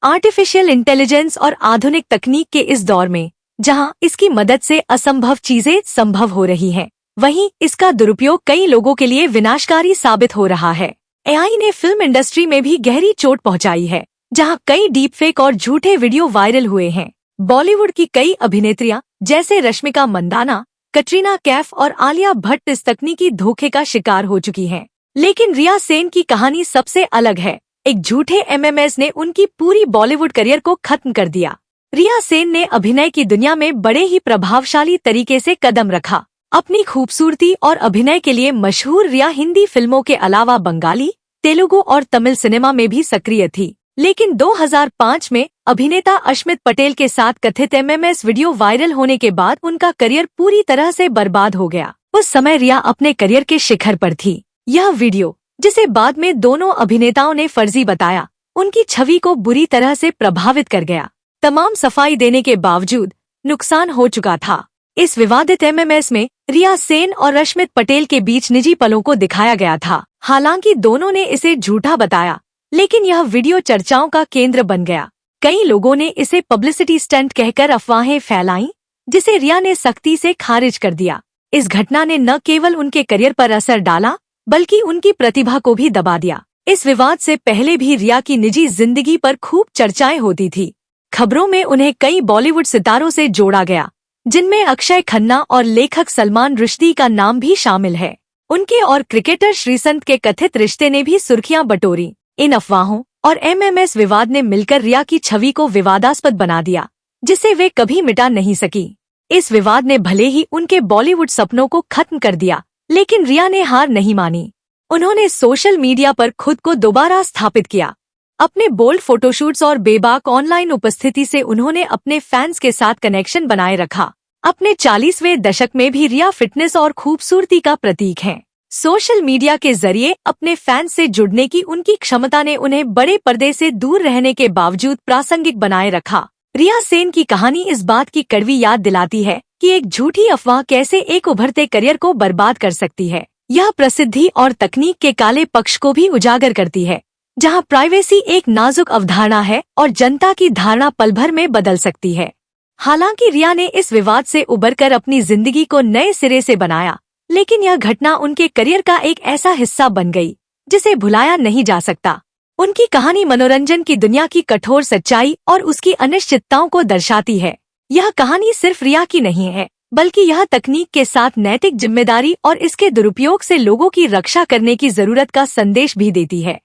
Artificial intelligence और आधुनिक तकनीक के इस दौर में जहां इसकी मदद से असंभव चीजें संभव हो रही हैं, वहीं इसका दुरुपयोग कई लोगों के लिए विनाशकारी साबित हो रहा है। एआई ने फिल्म इंडस्ट्री में भी गहरी चोट पहुंचाई है, जहां कई डीपफेक और झूठे वीडियो वायरल हुए हैं। बॉलीवुड की कई अभिनेत्रियां जैसे रश्मिका मंदाना, कटरीना कैफ और आलिया भट्ट इस तकनीकी धोखे का शिकार हो चुकी हैं। लेकिन रिया सेन की कहानी सबसे अलग है। एक झूठे एमएमएस ने उनकी पूरी बॉलीवुड करियर को खत्म कर दिया। रिया सेन ने अभिनय की दुनिया में बड़े ही प्रभावशाली तरीके से कदम रखा। अपनी खूबसूरती और अभिनय के लिए मशहूर रिया हिंदी फिल्मों के अलावा बंगाली, तेलुगु और तमिल सिनेमा में भी सक्रिय थी। लेकिन 2005 में अभिनेता अश्मित पटेल के साथ कथित एमएमएस वीडियो वायरल होने के बाद उनका करियर पूरी तरह से बर्बाद हो गया। उस समय रिया अपने करियर के शिखर पर थी। यह वीडियो, जिसे बाद में दोनों अभिनेताओं ने फर्जी बताया, उनकी छवि को बुरी तरह से प्रभावित कर गया। तमाम सफाई देने के बावजूद नुकसान हो चुका था। इस विवादित एमएमएस में रिया सेन और अश्मित पटेल के बीच निजी पलों को दिखाया गया था। हालांकि दोनों ने इसे झूठा बताया, लेकिन यह वीडियो चर्चाओं का केंद्र बन गया। कई लोगों ने इसे पब्लिसिटी स्टंट कहकर अफवाहें फैलाईं, जिसे रिया ने सख्ती से खारिज कर दिया। इस घटना ने न केवल उनके करियर पर असर डाला, बल्कि उनकी प्रतिभा को भी दबा दिया। इस विवाद से पहले भी रिया की निजी जिंदगी पर खूब चर्चाएं होती थी। खबरों में उन्हें कई बॉलीवुड सितारों से जोड़ा गया, जिनमें अक्षय खन्ना और लेखक सलमान रुश्दी का नाम भी शामिल है। उनके और क्रिकेटर श्रीसंत के कथित रिश्ते ने भी सुर्खियां बटोरी। इन अफवाहों और एमएमएस विवाद ने मिलकर रिया की छवि को विवादास्पद बना दिया, जिसे वे कभी मिटा नहीं सकी। इस विवाद ने भले ही उनके बॉलीवुड सपनों को खत्म कर दिया, लेकिन रिया ने हार नहीं मानी। उन्होंने सोशल मीडिया पर खुद को दोबारा स्थापित किया। अपने बोल्ड फोटोशूट्स और बेबाक ऑनलाइन उपस्थिति से उन्होंने अपने फैंस के साथ कनेक्शन बनाए रखा। अपने 40वें दशक में भी रिया फिटनेस और खूबसूरती का प्रतीक हैं। सोशल मीडिया के जरिए अपने फैंस से जुड़ने की उनकी क्षमता ने उन्हें बड़े पर्दे से दूर रहने के बावजूद प्रासंगिक बनाए रखा। रिया सेन की कहानी इस बात की कड़वी याद दिलाती है कि एक झूठी अफवाह कैसे एक उभरते करियर को बर्बाद कर सकती है। यह प्रसिद्धि और तकनीक के काले पक्ष को भी उजागर करती है, जहां प्राइवेसी एक नाजुक अवधारणा है और जनता की धारणा पल भर में बदल सकती है। हालांकि रिया ने इस विवाद से उबरकर अपनी जिंदगी को नए सिरे से बनाया, लेकिन यह घटना उनके करियर का एक ऐसा हिस्सा बन गई जिसे भुलाया नहीं जा सकता। उनकी कहानी मनोरंजन की दुनिया की कठोर सच्चाई और उसकी अनिश्चितताओं को दर्शाती है। यह कहानी सिर्फ रिया की नहीं है, बल्कि यह तकनीक के साथ नैतिक जिम्मेदारी और इसके दुरुपयोग से लोगों की रक्षा करने की जरूरत का संदेश भी देती है।